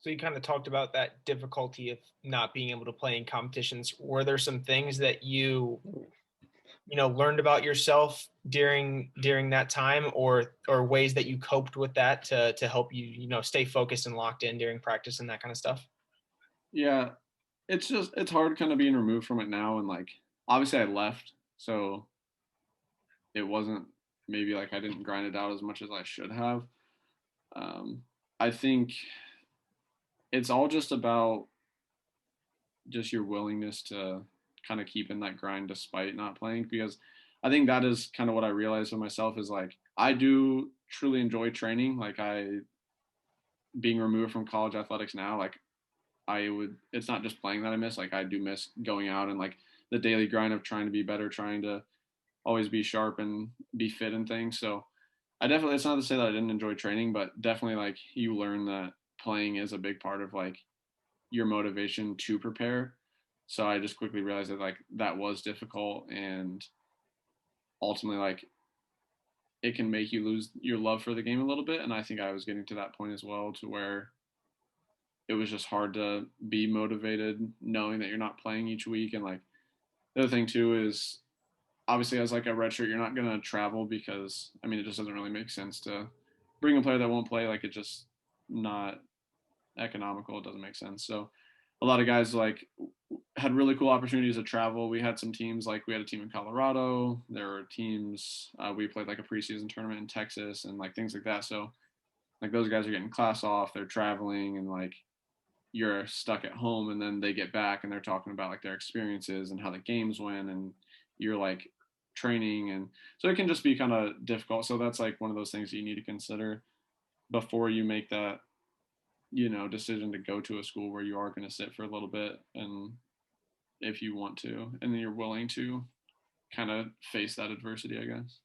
So you kind of talked about that difficulty of not being able to play in competitions. Were there some things that you learned about yourself during that time, or ways that you coped with that to help you stay focused and locked in during practice and that kind of stuff? Yeah, it's hard kind of being removed from it now, and like obviously I left, so it wasn't maybe like I didn't grind it out as much as I should have. Um, I think it's all just about just your willingness to kind of keep in that grind despite not playing, because I think that is kind of what I realized with myself is like I do truly enjoy training. Like I being removed from college athletics now, like I would it's not just playing that I miss. Like I do miss going out and like the daily grind of trying to be better, trying to always be sharp and be fit and things. So I definitely, it's not to say that I didn't enjoy training, but definitely like you learn that playing is a big part of like your motivation to prepare. So I just quickly realized that like that was difficult, and ultimately like it can make you lose your love for the game a little bit. And I think I was getting to that point as well, to where it was just hard to be motivated knowing that you're not playing each week. And like the other thing too is obviously as like a redshirt, you're not going to travel because I mean, it just doesn't really make sense to bring a player that won't play. Like it just not economical. It doesn't make sense. So a lot of guys like had really cool opportunities to travel. We had some teams, like we had a team in Colorado. There were teams, we played like a preseason tournament in Texas and like things like that. So like those guys are getting class off, they're traveling, and like you're stuck at home, and then they get back and they're talking about like their experiences and how the games went, and you're like training, and so it can just be kind of difficult. So that's like one of those things that you need to consider before you make that decision to go to a school where you are going to sit for a little bit, and if you want to, and then you're willing to kind of face that adversity, I guess.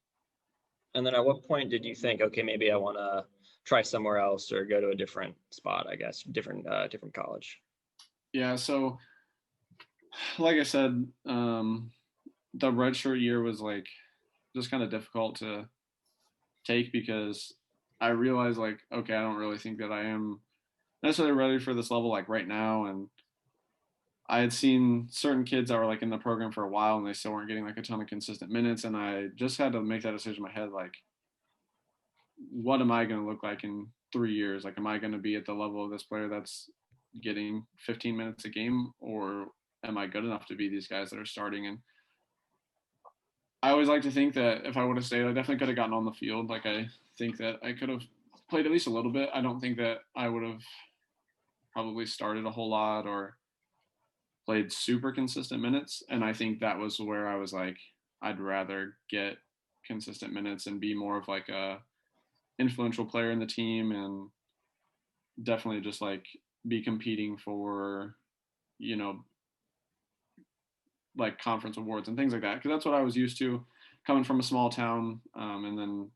And then at what point did you think, okay, maybe I want to try somewhere else or go to a different spot, I guess, different college? Yeah, so like I said, the redshirt year was like just kind of difficult to take, because I realized like, okay, I don't really think that I am necessarily ready for this level like right now. And I had seen certain kids that were like in the program for a while and they still weren't getting like a ton of consistent minutes. And I just had to make that decision in my head, like, what am I going to look like in 3 years? Like, am I going to be at the level of this player that's getting 15 minutes a game, or am I good enough to be these guys that are starting? And I always like to think that if I would have stayed, I definitely could have gotten on the field. Like, I think that I could have played at least a little bit. I don't think that I would have probably started a whole lot or played super consistent minutes. And I think that was where I was like, I'd rather get consistent minutes and be more of like a influential player in the team, and definitely just like be competing for, you know, like conference awards and things like that. Cause that's what I was used to coming from a small town. And then,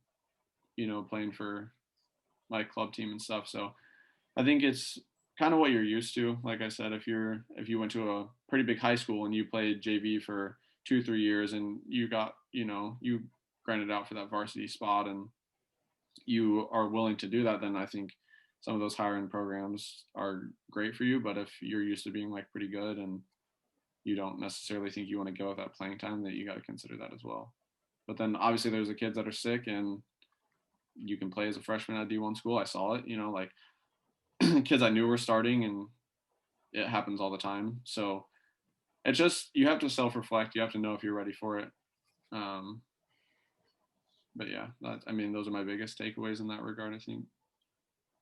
playing for my club team and stuff. So I think it's kind of what you're used to. Like I said, if you went to a pretty big high school and you played JV for 2 3 years and you got you grinded out for that varsity spot, and you are willing to do that, then I think some of those higher end programs are great for you. But if you're used to being like pretty good and you don't necessarily think you want to go with that playing time, that you got to consider that as well. But then obviously there's the kids that are sick and you can play as a freshman at D1 school. I saw it, like kids I knew were starting, and it happens all the time. So it's just, you have to self-reflect. You have to know if you're ready for it. Um, but yeah, I mean, those are my biggest takeaways in that regard, I think.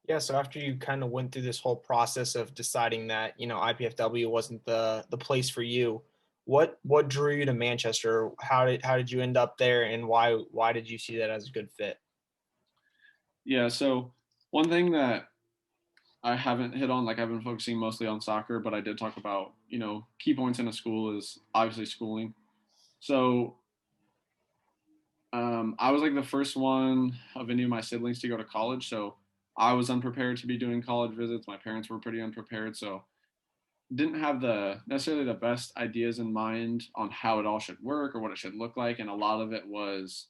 Yeah, so after you kind of went through this whole process of deciding that, IPFW wasn't the place for you, what drew you to Manchester? How did you end up there, and why did you see that as a good fit? Yeah. So one thing that I haven't hit on, like I've been focusing mostly on soccer, but I did talk about, key points in a school is obviously schooling. So I was like the first one of any of my siblings to go to college. So I was unprepared to be doing college visits. My parents were pretty unprepared. So didn't have the necessarily the best ideas in mind on how it all should work or what it should look like. And a lot of it was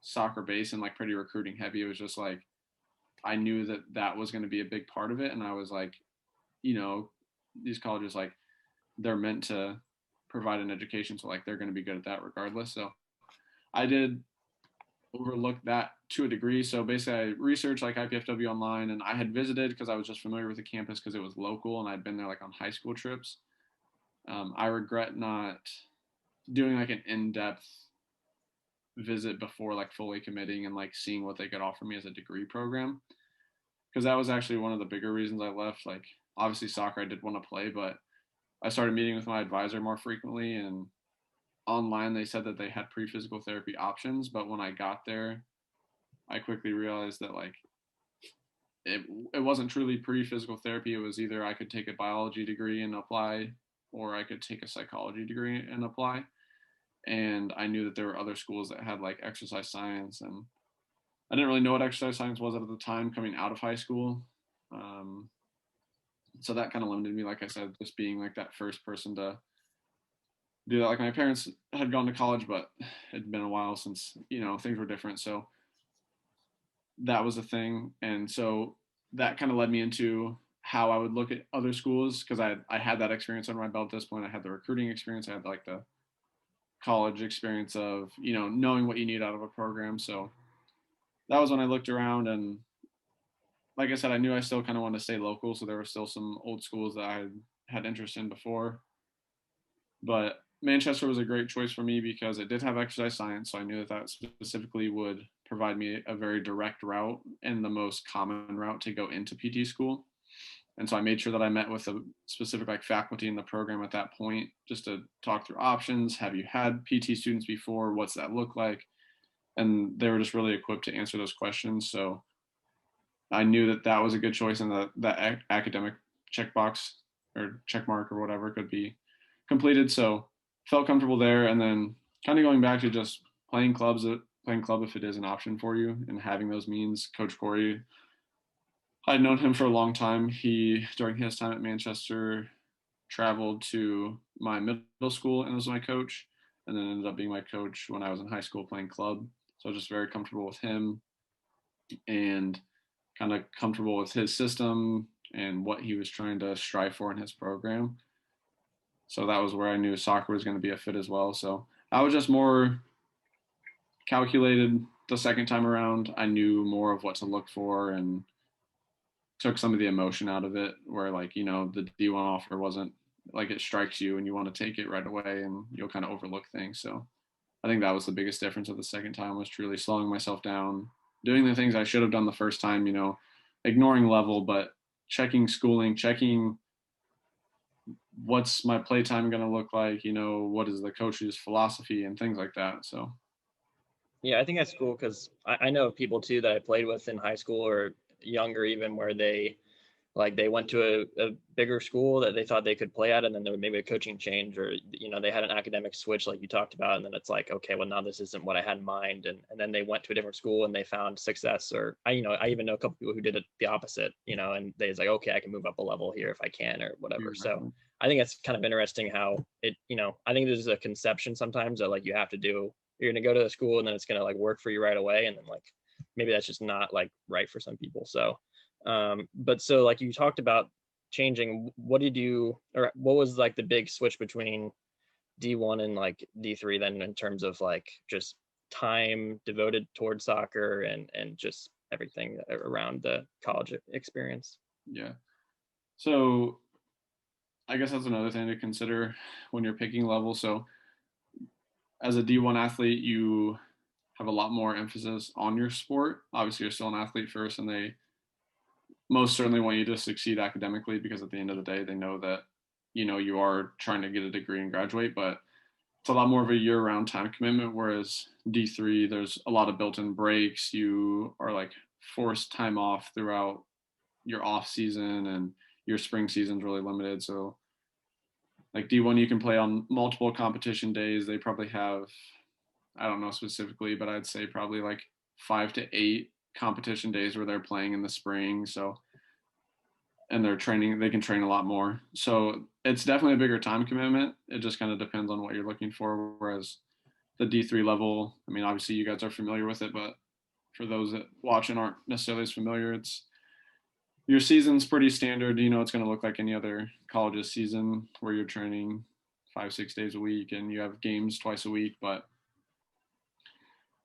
soccer based and like pretty recruiting heavy. It was just like, I knew that that was going to be a big part of it. And I was like, these colleges, like, they're meant to provide an education, so like they're going to be good at that regardless. So I did overlook that to a degree. So basically, I researched like IPFW online, and I had visited because I was just familiar with the campus because it was local, and I'd been there like on high school trips. I regret not doing like an in-depth visit before like fully committing and like seeing what they could offer me as a degree program, because that was actually one of the bigger reasons I left. Like, obviously soccer I did want to play, but I started meeting with my advisor more frequently, and online they said that they had pre-physical therapy options, but when I got there I quickly realized that like it wasn't truly pre-physical therapy. It was either I could take a biology degree and apply, or I could take a psychology degree and apply. And I knew that there were other schools that had like exercise science, and I didn't really know what exercise science was at the time coming out of high school. Um, so that kind of limited me, like I said, just being like that first person to do that. Like, my parents had gone to college, but it'd been a while since, things were different. So that was a thing. And so that kind of led me into how I would look at other schools, because I had that experience under my belt at this point. I had the recruiting experience. I had like the college experience of, knowing what you need out of a program. So that was when I looked around, and like I said, I knew I still kind of wanted to stay local. So there were still some old schools that I had interest in before. But Manchester was a great choice for me because it did have exercise science. So I knew that that specifically would provide me a very direct route and the most common route to go into PT school. And so I made sure that I met with a specific like faculty in the program at that point, just to talk through options. Have you had PT students before? What's that look like? And they were just really equipped to answer those questions. So I knew that that was a good choice, and that academic checkbox or check mark or whatever could be completed. So felt comfortable there. And then kind of going back to just playing club if it is an option for you, and having those means. Coach Corey, I'd known him for a long time. He, during his time at Manchester, traveled to my middle school and was my coach, and then ended up being my coach when I was in high school playing club. So I was just very comfortable with him, and kind of comfortable with his system and what he was trying to strive for in his program. So that was where I knew soccer was going to be a fit as well. So I was just more calculated the second time around. I knew more of what to look for, and took some of the emotion out of it, where like, the D1 offer wasn't like it strikes you and you want to take it right away, and you'll kind of overlook things. So I think that was the biggest difference of the second time, was truly slowing myself down, doing the things I should have done the first time, ignoring level, but checking schooling, checking what's my playtime going to look like, what is the coach's philosophy and things like that. So Yeah, I think that's cool, because I know of people too that I played with in high school or younger even, where they went to a bigger school that they thought they could play at, and then there was maybe a coaching change, or they had an academic switch like you talked about, and then it's like, okay, well, now this isn't what I had in mind, and then they went to a different school and they found success. Or I even know a couple people who did it the opposite, and they was like, okay, I can move up a level here if I can, or whatever. So I think that's kind of interesting how it, I think there's a conception sometimes that like you're going to go to the school and then it's going to like work for you right away, and then like maybe that's just not like right for some people. So but so like you talked about changing, what was like the big switch between D1 and like D3 then, in terms of like just time devoted towards soccer and just everything around the college experience? Yeah. So I guess that's another thing to consider when you're picking level. So as a D1 athlete, you have a lot more emphasis on your sport. Obviously, you're still an athlete first, and they most certainly want you to succeed academically, because at the end of the day, they know that, you are trying to get a degree and graduate, but it's a lot more of a year-round time commitment. Whereas D3, there's a lot of built-in breaks. You are like forced time off throughout your off season, and your spring season's really limited. So like D1, you can play on multiple competition days. They probably have, I don't know specifically, but I'd say probably like 5 to 8 competition days where they're playing in the spring. So, and they can train a lot more. So it's definitely a bigger time commitment. It just kind of depends on what you're looking for. Whereas the D3 level, I mean, obviously you guys are familiar with it, but for those that watch and aren't necessarily as familiar, it's your season's pretty standard. It's going to look like any other college's season where you're training 5-6 days a week and you have games twice a week. But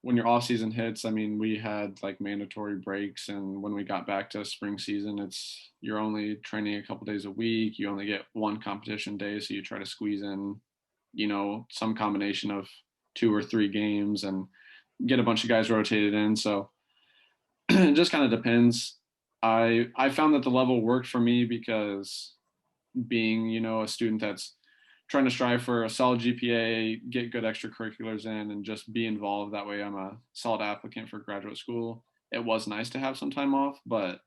when your off season hits, I mean, we had like mandatory breaks, and when we got back to spring season, you're only training a couple days a week. You only get one competition day, so you try to squeeze in, some combination of 2 or 3 games and get a bunch of guys rotated in. So it just kind of depends. I found that the level worked for me because being, a student that's trying to strive for a solid GPA, get good extracurriculars in, and just be involved. That way I'm a solid applicant for graduate school. It was nice to have some time off, but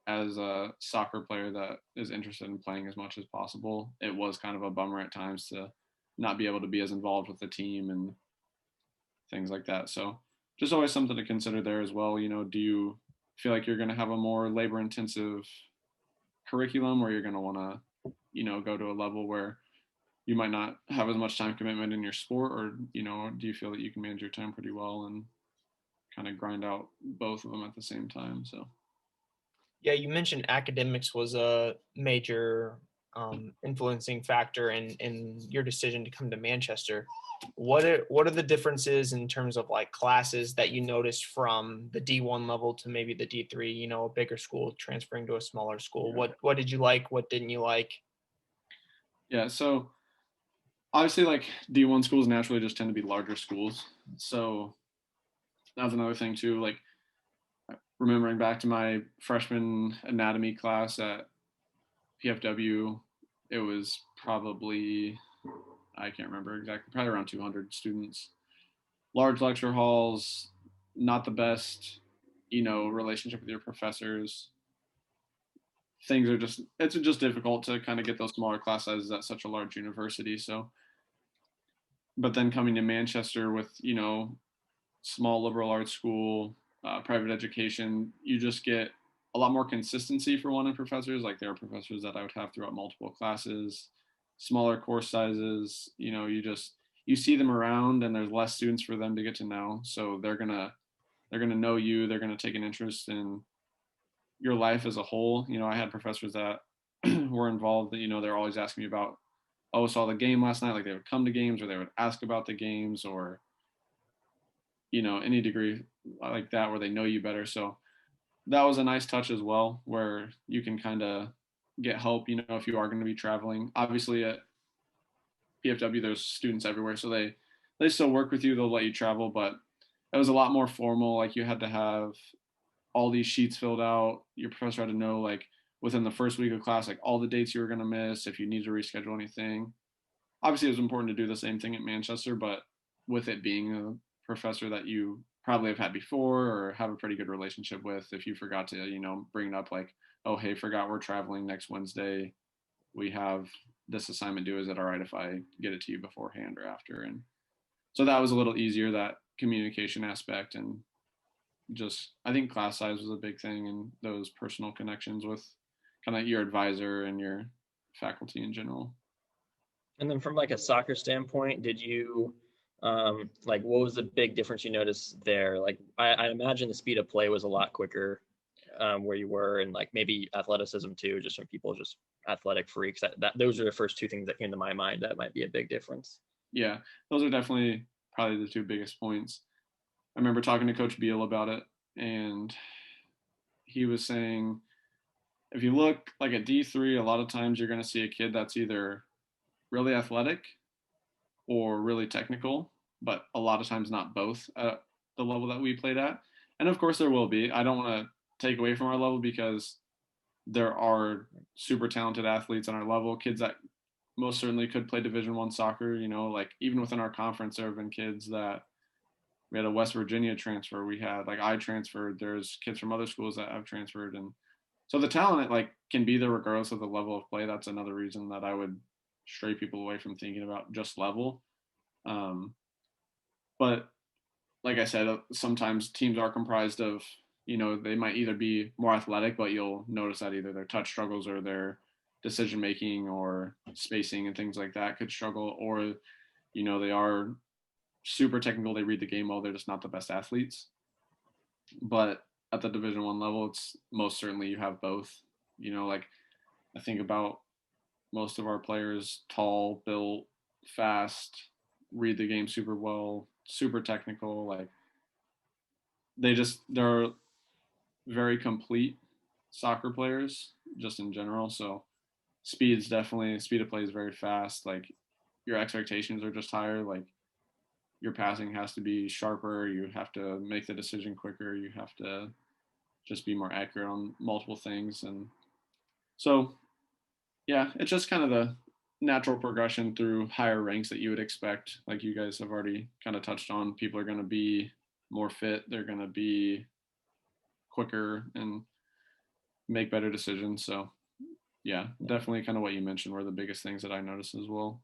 as a soccer player that is interested in playing as much as possible, it was kind of a bummer at times to not be able to be as involved with the team and things like that. So just always something to consider there as well. Do you feel like you're going to have a more labor intensive curriculum, or you're going to want to go to a level where you might not have as much time commitment in your sport, or do you feel that you can manage your time pretty well and kind of grind out both of them at the same time? So Yeah, you mentioned academics was a major influencing factor in your decision to come to Manchester. What are the differences in terms of like classes that you noticed from the D1 level to maybe the D3, a bigger school transferring to a smaller school? What did you like? What didn't you like? Yeah, so obviously like D1 schools naturally just tend to be larger schools. So that was another thing too. Like remembering back to my freshman anatomy class at PFW, it was probably, I can't remember exactly, probably around 200 students. Large lecture halls, not the best, relationship with your professors. It's just difficult to kind of get those smaller class sizes at such a large university. So, but then coming to Manchester with, small liberal arts school, private education, you just get a lot more consistency for one in professors. Like there are professors that I would have throughout multiple classes, smaller course sizes. You see them around, and there's less students for them to get to know. So they're gonna know you. They're gonna take an interest in your life as a whole. I had professors that were involved. That they're always asking me about, oh, saw the game last night. Like they would come to games, or they would ask about the games, or any degree like that where they know you better. So that was a nice touch as well, where you can kind of get help, if you are going to be traveling. Obviously at PFW, there's students everywhere, so they still work with you. They'll let you travel, but it was a lot more formal. Like you had to have all these sheets filled out. Your professor had to know, like within the first week of class, like all the dates you were going to miss, if you need to reschedule anything. Obviously, it was important to do the same thing at Manchester, but with it being a professor that you probably have had before or have a pretty good relationship with, if you forgot to, bring it up like, oh, hey, forgot we're traveling next Wednesday. We have this assignment due. Is it all right if I get it to you beforehand or after? And so that was a little easier, that communication aspect. And just, I think class size was a big thing, and those personal connections with kind of your advisor and your faculty in general. And then from like a soccer standpoint, did you like what was the big difference you noticed there? Like I imagine the speed of play was a lot quicker where you were, and like maybe athleticism too, just from people just athletic freaks. That those are the first two things that came to my mind that might be a big difference. Yeah, those are definitely probably the two biggest points. I remember talking to Coach Beal about it, and he was saying, if you look like at D3, a lot of times you're going to see a kid that's either really athletic or really technical, but a lot of times not both at the level that we played at. And of course there will be. I don't want to take away from our level, because there are super talented athletes on our level, kids that most certainly could play Division I soccer. Like even within our conference, there have been kids that we had a West Virginia transfer. We had, like, I transferred. There's kids from other schools that have transferred, and so the talent like can be there regardless of the level of play. That's another reason that I would stray people away from thinking about just level. But like I said, sometimes teams are comprised of, they might either be more athletic, but you'll notice that either their touch struggles or their decision making or spacing and things like that could struggle, or, they are super technical. They read the game well. They're just not the best athletes. But at the Division I level, it's most certainly you have both. You know, like I think about most of our players, tall, built, fast, read the game super well, super technical. Like they're very complete soccer players just in general. So speed of play is very fast. Like your expectations are just higher. Like your passing has to be sharper. You have to make the decision quicker. You have to just be more accurate on multiple things. And so, yeah, it's just kind of the natural progression through higher ranks that you would expect. Like you guys have already kind of touched on, people are going to be more fit. They're going to be quicker and make better decisions. So, yeah, definitely kind of what you mentioned were the biggest things that I noticed as well.